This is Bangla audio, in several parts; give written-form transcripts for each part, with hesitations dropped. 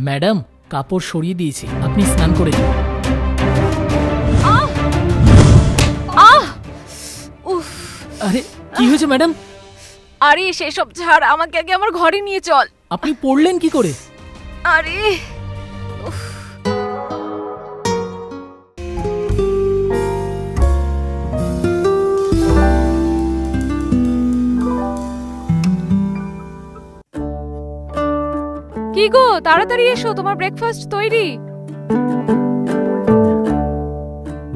ম্যাডাম কাপড় সরিয়ে দিয়েছি, আপনি স্নান করে যান। আরে কি হয়েছে ম্যাডাম? আরে সেসব ছাড়, আমাকে আগে আমার ঘরে নিয়ে চল। আপনি পড়লেন কি করে? আরে কি গো, তাড়াতাড়ি এসো, তোমার ব্রেকফাস্ট তৈরি।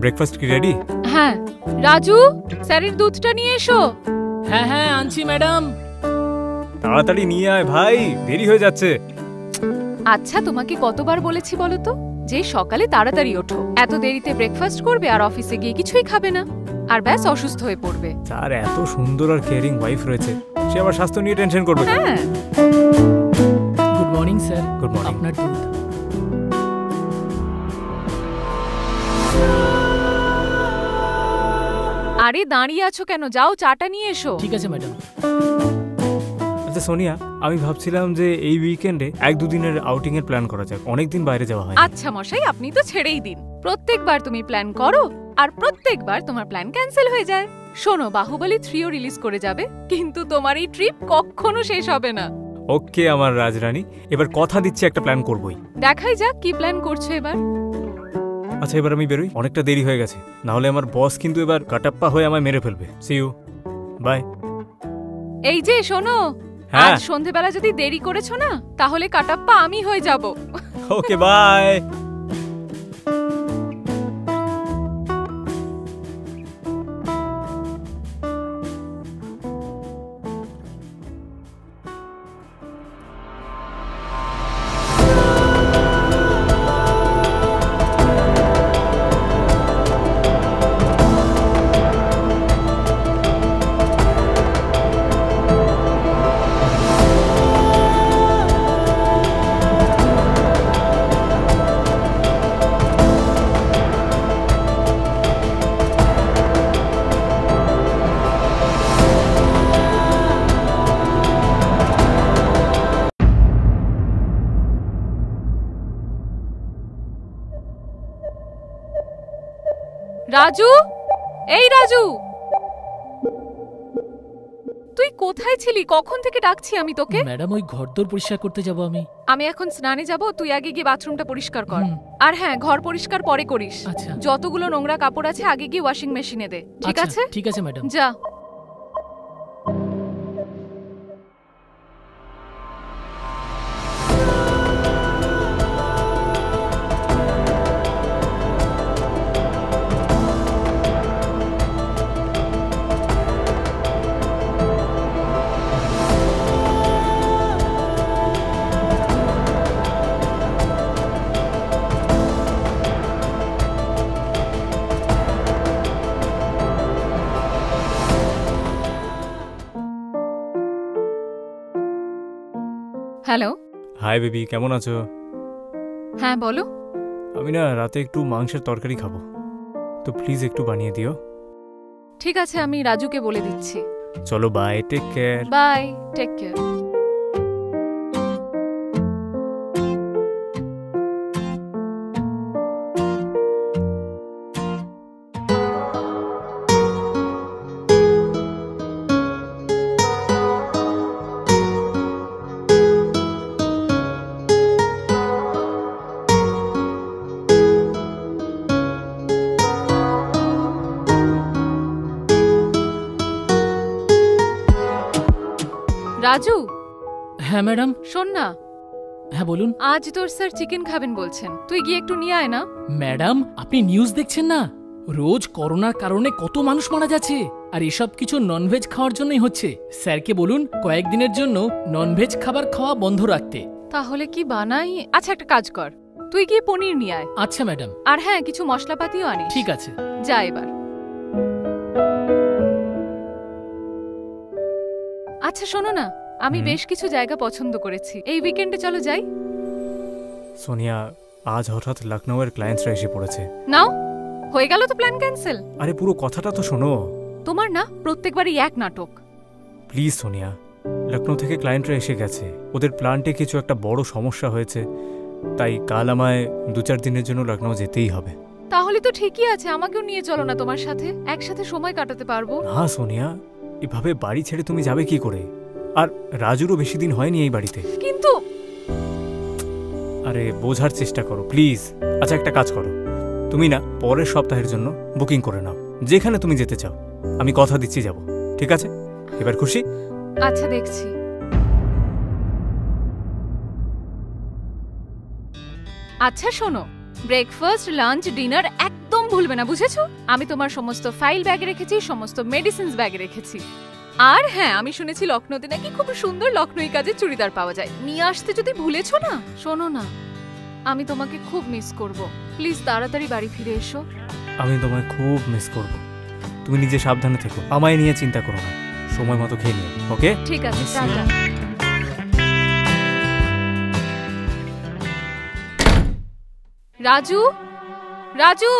ব্রেকফাস্ট কি রেডি? হ্যাঁ। রাজু, স্যারের দুধটা নিয়ে এসো। হ্যাঁ হ্যাঁ আনছি ম্যাডাম। তাড়াতাড়ি নিয়ে আয় ভাই, দেরি হয়ে যাচ্ছে। আচ্ছা তোমাকে কতবার বলেছি বলো তো, যে সকালে তাড়াতাড়ি ওঠো, এত দেরিতে ব্রেকফাস্ট করবে আর অফিসে গিয়ে কিছুই খাবে না, আর ব্যাস অসুস্থ হয়ে পড়বে। তার এত সুন্দর আর কেয়ারিং ওয়াইফ রয়েছে, সে আবার স্বাস্থ্য নিয়ে টেনশন করবে। হ্যাঁ। Good morning sir. Good morning. আপনার দুধ। আরে দাঁড়িয়ে আছো কেন, যাও চাটা নিয়ে এসো। ঠিক আছে ম্যাডাম। আচ্ছা সোনিয়া, আমি ভাবছিলাম যে এই উইকেন্ডে 1-2 দিনের আউটিং এর প্ল্যান করা যাক, অনেকদিন বাইরে যাওয়া হয়। আচ্ছা মশাই, আপনি তো ছেড়েই দিন, প্রত্যেকবার তুমি প্ল্যান করো আর প্রত্যেকবার তোমার প্ল্যান ক্যান্সেল হয়ে যায়। শোনো, বাহুবলী 3ও রিলিজ করে যাবে, কিন্তু তোমার এই ট্রিপ কখনো শেষ হবে না। ওকে আমার রাজরানী, এবার কথা দিচ্ছি একটা প্ল্যান করবই। দেখাই যাক কি প্ল্যান করছো এবার। আচ্ছা এবার আমি বেরোই, অনেকটা দেরি হয়ে গেছে, না হলে আমার বস কিন্তু এবার কাটাপ্পা হয়ে আমায় মেরে ফেলবে। See you, bye. এই যে শোনো, হ্যাঁ। আজ সন্ধেবেলা যদি দেরি করেছো না, তাহলে কাটাপ্পা আমি হয়ে যাব। Okay bye. রাজু, এই রাজু, তুই কোথায় ছিলি? কখন থেকে ডাকছি আমি তোকে। ম্যাডাম ওই ঘরদোর পরিষ্কার করতে যাব আমি। আমি এখন স্নানে যাব, তুই আগে গিয়ে বাথরুমটা পরিষ্কার কর। আর হ্যাঁ, ঘর পরিষ্কার পরে করিস। আচ্ছা। যতগুলো নোংরা কাপড় আছে আগে গিয়ে ওয়াশিং মেশিনে দে, ঠিক আছে? ঠিক আছে ম্যাডাম। যা। হ্যালো। হাই বেবি, কেমন আছো? হ্যাঁ বলো। আমি না রাতে একটু মাংসের তরকারি খাবো, তো প্লিজ একটু বানিয়ে দিও। ঠিক আছে, আমি রাজুকে বলে দিচ্ছি। চলো bye, take care. Bye, take care. Raju. হ্যাঁ ম্যাডাম। শোন না। হ্যাঁ বলুন। আজ তোর স্যার চিকেন খাবেন বলছেন, তুই গিয়ে একটু নিয়ে আয় না। ম্যাডাম আপনি নিউজ দেখছেন না? রোজ করোনার কারণে কত মানুষ মারা যাচ্ছে, আর এসব কিছু ননভেজ খাওয়ার জন্যই হচ্ছে। স্যারকে বলুন কয়েকদিনের জন্য ননভেজ খাবার খাওয়া বন্ধ রাখতে। তাহলে কি বানাই? আচ্ছা একটা কাজ কর, তুই গিয়ে পনির নিয়ে আয়। আচ্ছা ম্যাডাম। আর হ্যাঁ, কিছু মশলাপাতিও আনিস। ঠিক আছে। যা এবার। আচ্ছা শোনো না, আমি বেশ কিছু জায়গা পছন্দ করেছি, এই উইকেন্ডে চলো যাই। সোনিয়া, আজ হঠাৎ লখনউয়ের ক্লায়েন্টসরা এসে পড়েছে। নাও, হয়ে গেল তো প্ল্যান ক্যান্সেল। আরে পুরো কথাটা তো শোনো। তোমার না প্রত্যেকবারই এক নাটক। প্লিজ সোনিয়া, লখনউ থেকে ক্লায়েন্টরা এসে গেছে, ওদের প্ল্যান্টে কিছু একটা বড় সমস্যা হয়েছে, তাই কাল আমায় 2-4 দিনের জন্য লখনৌ যেতেই হবে। তাহলে তো ঠিকই আছে, আমাকেও নিয়ে চলো না তোমার সাথে, একসাথে সময় কাটাতে পারবো। হ্যাঁ সোনিয়া, এভাবে বাড়ি ছেড়ে তুমি যাবে কি করে? আর রাজুরও বেশি দিন হয়নি এই বাড়িতে। কিন্তু আরে বোঝার চেষ্টা করো প্লিজ। আচ্ছা একটা কাজ করো, তুমি না পরের সপ্তাহের জন্য বুকিং করে নাও, যেখানে তুমি যেতে চাও। আমি কথা দিচ্ছি যাব, ঠিক আছে? এবার খুশি? আচ্ছা দেখছি। আচ্ছা শোনো, ব্রেকফাস্ট, লাঞ্চ, ডিনার একদম ভুলবে না, বুঝেছো? আমি তোমার সমস্ত ফাইল ব্যাগে রেখেছি, সমস্ত মেডিসিনস ব্যাগে রেখেছি। আর হ্যাঁ, আমি শুনেছি লখনৌতে নাকি খুব সুন্দর লখনৌই কাজের চুড়িদার পাওয়া যায়, নিয়ে আসতে যদি ভুলেছো না। শোনো না, আমি তোমাকে খুব মিস করব, প্লিজ তাড়াতাড়ি বাড়ি ফিরে এসো। আমি তোমায় খুব মিস করব। তুমি নিজে সাবধানে থেকো, আমায় নিয়ে চিন্তা করো না, সময় মতো খেয়ে নিও, ওকে? ঠিক আছে, টাটা। রাজু, রাজু,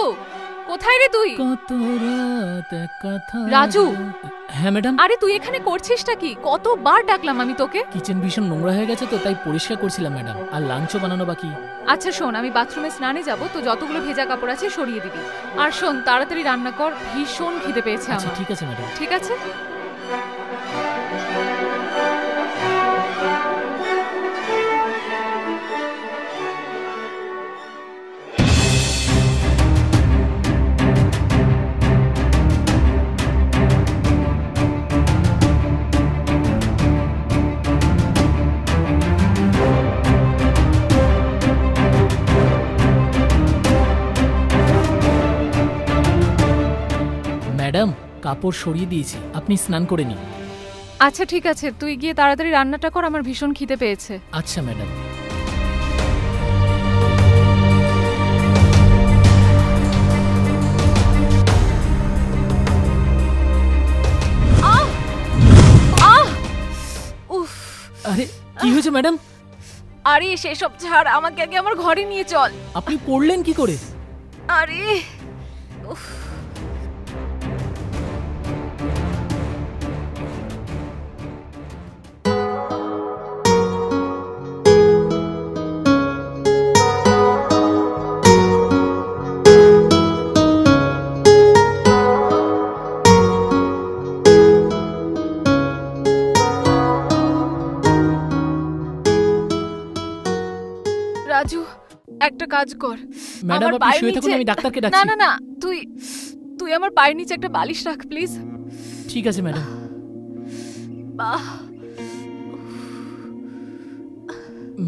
কোথায় রে তুই? রাজু। হ্যাঁ ম্যাডাম। আরে তুই এখানে করছিসটা কি? কতবার ডাকলাম আমি তোকে। কিচেন ভীষণ নোংরা হয়ে গেছে তো তাই পরিষ্কার করছিলাম ম্যাডাম, আর লাঞ্চও বানানো বাকি। আচ্ছা শোন, আমি বাথরুমে স্নানে যাব, তো যতগুলো ভেজা কাপড় আছে সরিয়ে দিবি। আর শোন, তাড়াতাড়ি রান্না কর, ভীষণ খিদে পেয়েছে আচ্ছা আমার। ঠিক আছে ম্যাডাম। ঠিক আছে। ম্যাডাম কাপড় সরিয়ে দিয়েছি, আপনি স্নান করে নিন। আচ্ছা ঠিক আছে, তুই গিয়ে তাড়াতাড়ি রান্নাটা কর, আমার ভীষণ খিদে পেয়েছে। আচ্ছা ম্যাডাম। উফ, আরে কি হয়েছে ম্যাডাম? আরে সেসব ছাড়, আমাকে আগে আমার ঘরে নিয়ে চল। আপনি পড়লেন কি করে? আরে উফ, রাজু একটা কাজ কর। ম্যাডাম আমার আপনি পায়ের শুয়ে থাকুন, নিচে- আমি ডাক্তারকে না ডাকছি। না না, তুই তুই আমার পায়ের নিচে একটা বালিশ রাখ প্লিজ। ঠিক আছে ম্যাডাম।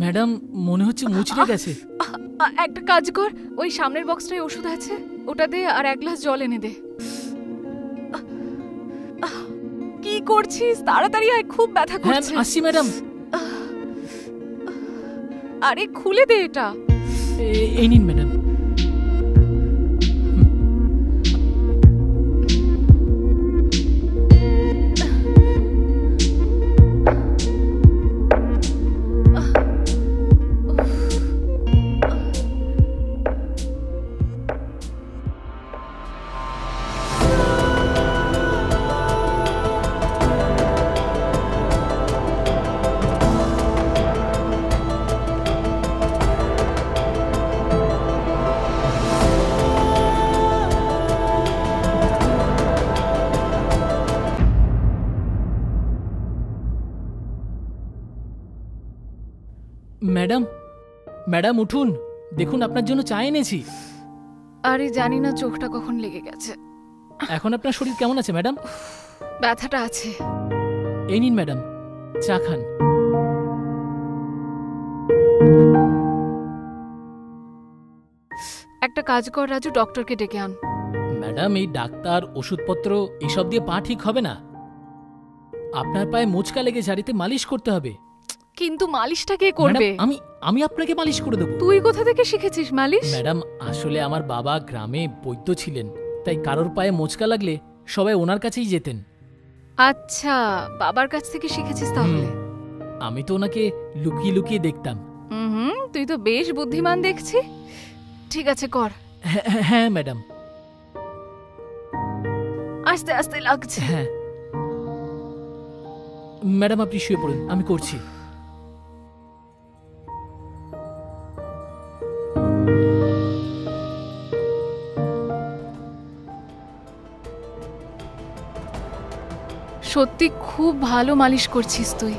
ম্যাডাম মনে হচ্ছে মুচড়ে গেছে। একটা কাজ কর, ওই সামনের বক্সটায় ওষুধ আছে, ওটা দে, আর এক গ্লাস জল এনে দে। কি করছিস? তাড়াতাড়ি আয়, খুব ব্যথা হ্যাঁ করছে। আসছি ম্যাডাম। আরে খুলে দে এটা। এই নিন ম্যাডাম। ম্যাডাম, ম্যাডাম উঠুন, দেখুন আপনার জন্য চা এনেছি। আরে জানি না চোখটা কখন লেগে গেছে। এখন আপনার শরীর কেমন আছে ম্যাডাম? ব্যথাটা আছে। এই নিন ম্যাডাম, চা খান। একটা কাজ কর রাজু, ডক্টরকে ডেকে আন। ম্যাডাম এই ডাক্তার ওষুধপত্র এসব দিয়ে পা ঠিক হবে না। আপনার পায়ে মোচকা লেগে ঝাড়িতে মালিশ করতে হবে। কিন্তু মালিশটা কে করবে? ম্যাডাম, আমি আপনাকে মালিশ করে দেবো। তুই কোথা থেকে শিখেছিস মালিশ? ম্যাডাম আসলে আমার বাবা গ্রামে বৈদ্য ছিলেন, তাই কারোর পায়ে মোচকা লাগলে সবাই ওনার কাছেই যেতেন। আচ্ছা, বাবার কাছ থেকে শিখেছিস তাহলে? আমি তো ওনাকে লুকিয়ে লুকিয়ে দেখতাম। হুম, তুই তো বেশ বুদ্ধিমান দেখছি। ঠিক আছে কর। হ্যাঁ ম্যাডাম। আস্তে আস্তে লাগছে। হ্যাঁ ম্যাডাম আপনি শুয়ে পড়ুন, আমি করছি। সত্যি খুব ভালো মালিশ করছিস তুই।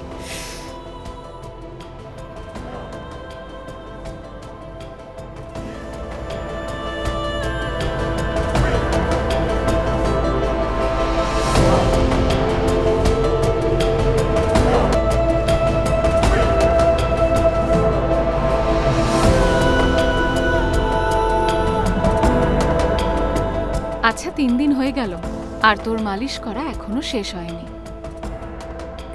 আচ্ছা 3 দিন হয়ে গেল আর তোর মালিশ করা এখনো শেষ হয়নি।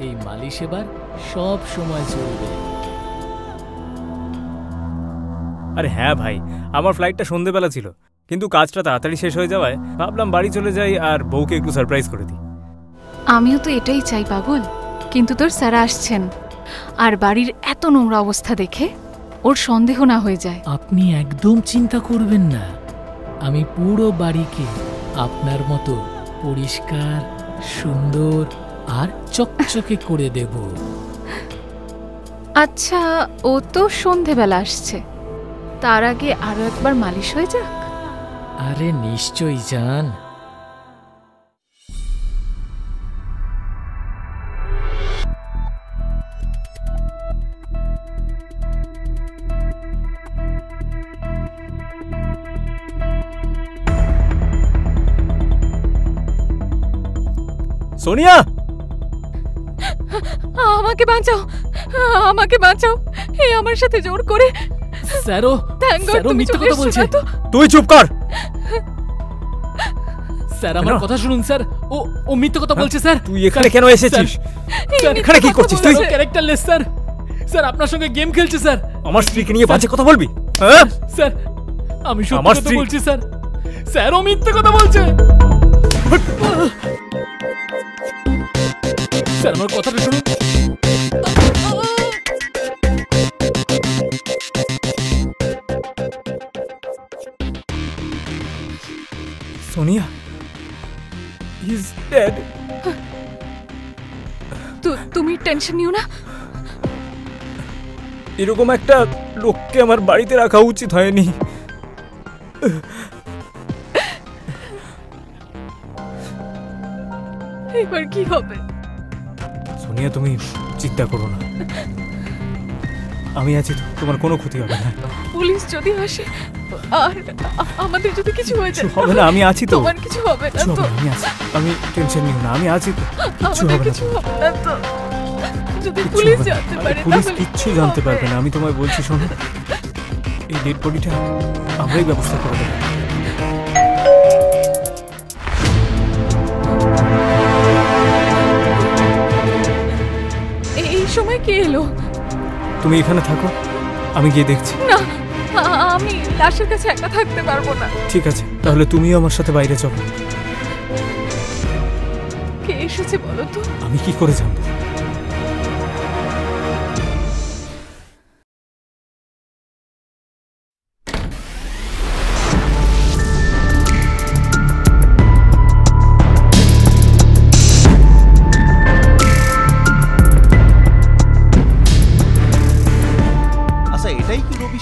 এই মালিশ এবার সব সময় চলবে। আরে হ্যাঁ ভাই, আমার ফ্লাইটটা সন্ধেবেলা ছিল, কিন্তু কাজটা তাড়াতাড়ি শেষ হয়ে যাওয়ায় ভাবলাম বাড়ি চলে যাই আর বউকে একটু সারপ্রাইজ করে দিই। আমিও তো এটাই চাই পাগল, কিন্তু তোর স্যার আসছেন আর বাড়ির এত নোংরা অবস্থা দেখে ওর সন্দেহ না হয়ে যায়। আপনি একদম চিন্তা করবেন না, আমি পুরো বাড়িকে আপনার মতো পরিষ্কার, সুন্দর আর চকচকে করে দেব। আচ্ছা, ও তো সন্ধেবেলা আসছে, তার আগে আরো একবার মালিশ হয়ে যাক। আরে নিশ্চয়ই যান। সোনিয়া, আমাকে বাঁচাও, আমাকে বাঁচাও, এই আমার সাথে জোর করে। স্যারও মিথ্যে কথা বলছে। তুই চুপ কর। স্যার আমার কথা শুনুন স্যার, ও মিথ্যে কথা বলছে স্যার। তুই এখানে কেন এসেছিস? এখানে কি করছিস তুই? Characterless sir. স্যার আপনার সঙ্গে গেম খেলছে স্যার। আমার স্ত্রীকে নিয়ে বাজে কথা বলবি? স্যার আমি সত্যি কথা বলছি স্যার। স্যারও মিথ্যে কথা বলছে। স্যার আমার কথাটা শুনুন। Sonia is dead. তুমি টেনশন নিও না। এরকম একটা লোককে আমার বাড়িতে রাখা উচিত হয়নি। এবার কি হবে? সোনিয়া তুমি চিন্তা করো না, আমি আছি তো, তোমার কোনো ক্ষতি হবে না। পুলিশ যদি আসে আর আমাদের যদি কিছু হয়ে যায়? হবে না, আমি আছি তো। তোমার কিছু হবে না তো? আমি আছি, আমি টেনশন নিও না, আমি আছি তো, কিছু হবে না। কিছু হবে না তো? যদি পুলিশ জানতে পারে? পুলিশ কিচ্ছু জানতে পারবে না, আমি তোমায় বলছি। শোনো, এই ডেড বডিটা আমরাই ব্যবস্থা করে দেবো। এই সময় কে এলো? তুমি এখানে থাকো, আমি গিয়ে দেখছি। না, আমি লাশের কাছে একা থাকতে পারবো না। ঠিক আছে, তাহলে তুমিও আমার সাথে বাইরে চলো। কে এসেছে বলো তো? আমি কি করে জানবো?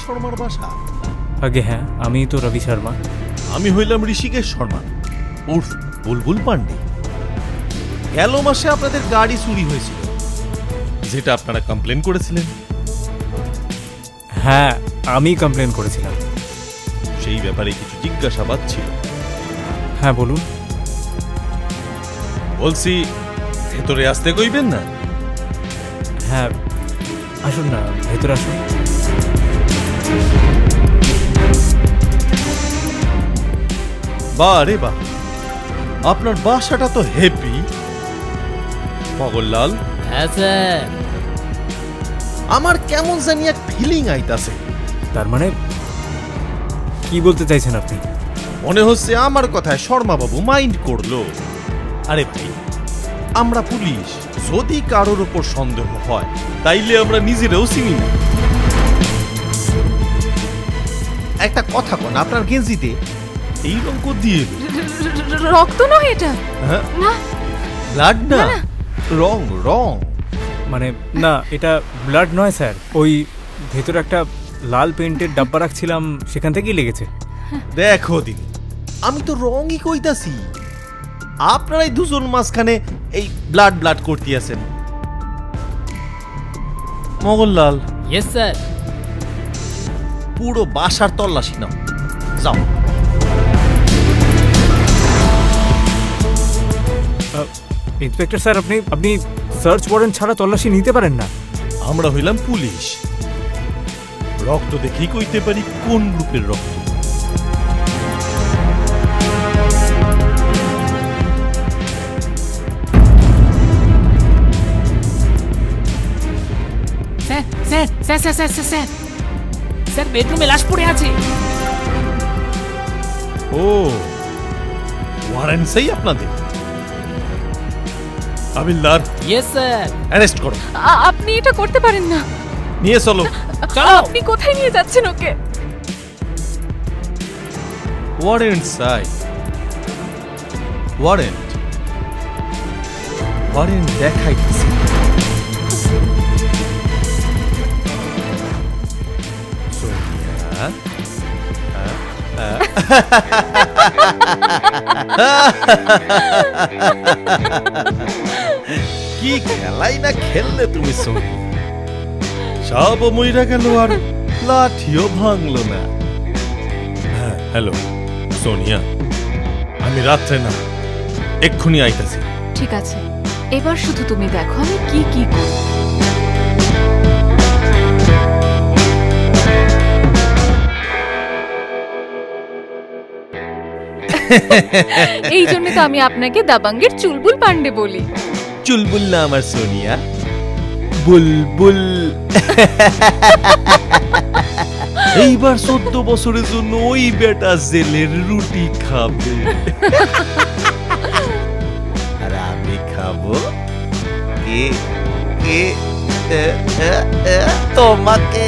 শর্মার বাসা? আগে হ্যাঁ, আমি তো রবি শর্মা। আমি হইলাম ঋষিকেশ শর্মা উর্ফ বুলবুল পান্ডে। গেল মাসে আপনাদের গাড়ি চুরি হয়েছিল, যেটা আপনারা কমপ্লেন করেছিলেন। হ্যাঁ, আমি কমপ্লেন করেছিলাম। সেই ব্যাপারে কিছু জিজ্ঞাসাবাদ ছিল। হ্যাঁ বলুন। বলছি ভেতরে আসতে কইবেন না? হ্যাঁ আসুন না, ভেতরে আসুন। বাহ রে বাহ, আপনার বাসাটা তো হেপি। মগরলাল, হ্যাঁ স্যার। আমার কেমন জানি এক ফিলিং আইতাছে। তার মানে কি বলতে চাইছেন আপনি? মনে হচ্ছে আমার কথায় শর্মা বাবু মাইন্ড করলো। আরে ভাই, আমরা পুলিশ, যদি কারোর উপর সন্দেহ হয় তাইলে আমরা নিজেরাও চিনি না। একটা কথা কোন, আপনার গেঞ্জিতে এই রং দিয়ে রক্ত নয় এটা। না, ব্লাড না, রং রং মানে না, এটা ব্লাড নয় স্যার। ওই ভেতরে একটা লাল পেইন্টের ডাব্বা রাখছিলাম, সেখান থেকেই লেগেছে। দেখো দিদি, আমি তো রঙই কইতাছি। আপনারাই দুজন মাঝখানে এই ব্লাড ব্লাড করতে আছেন। মোগললাল, ইয়েস স্যার। পুরো বাসার তল্লাশি নাও, যাও। ইন্সপেক্টর স্যার, আপনি সার্চ ওয়ারেন্ট ছাড়া তল্লাশি নিতে পারেন না। আমরা হইলাম পুলিশ, রক্ত দেখেই কইতে পারি কোন গ্রুপের রক্ত। Sir sir sir sir sir sir sir sir বেডরুমে লাশ পড়ে আছে। ও, ওয়ারেন্ট সেই আপনাদের? হাবিলদার, ইয়েস স্যার। অ্যারেস্ট করো। আপনি এটা করতে পারেন না। নিয়ে চলো। চলো। আপনি কোথায় নিয়ে যাচ্ছেন ওকে? ওয়ারেন্ট চাই। ওয়ারেন্ট ওয়ারেন্ট দেখাইতেছি। সোনিয়া, কি খেলাই না খেললে তুমি সোনিয়া। সব মইরা গেল আর লাঠিও ভাঙলো না। হ্যাঁ, হ্যালো সোনিয়া, আমি রাত্রে না, এক্ষুনি আইতাছি। ঠিক আছে, এবার শুধু তুমি দেখো আমি কি কি করি। এই জন্য তো আমি আপনাকে দাবাঙ্গের চুলবুল পান্ডে বলি। চুলবুল না আমার সোনিয়া, বুলবুল। এইবার 14 বছরের জন্য ওই বেটা জেলের রুটি খাবে আর আমি খাবো তোমাকে।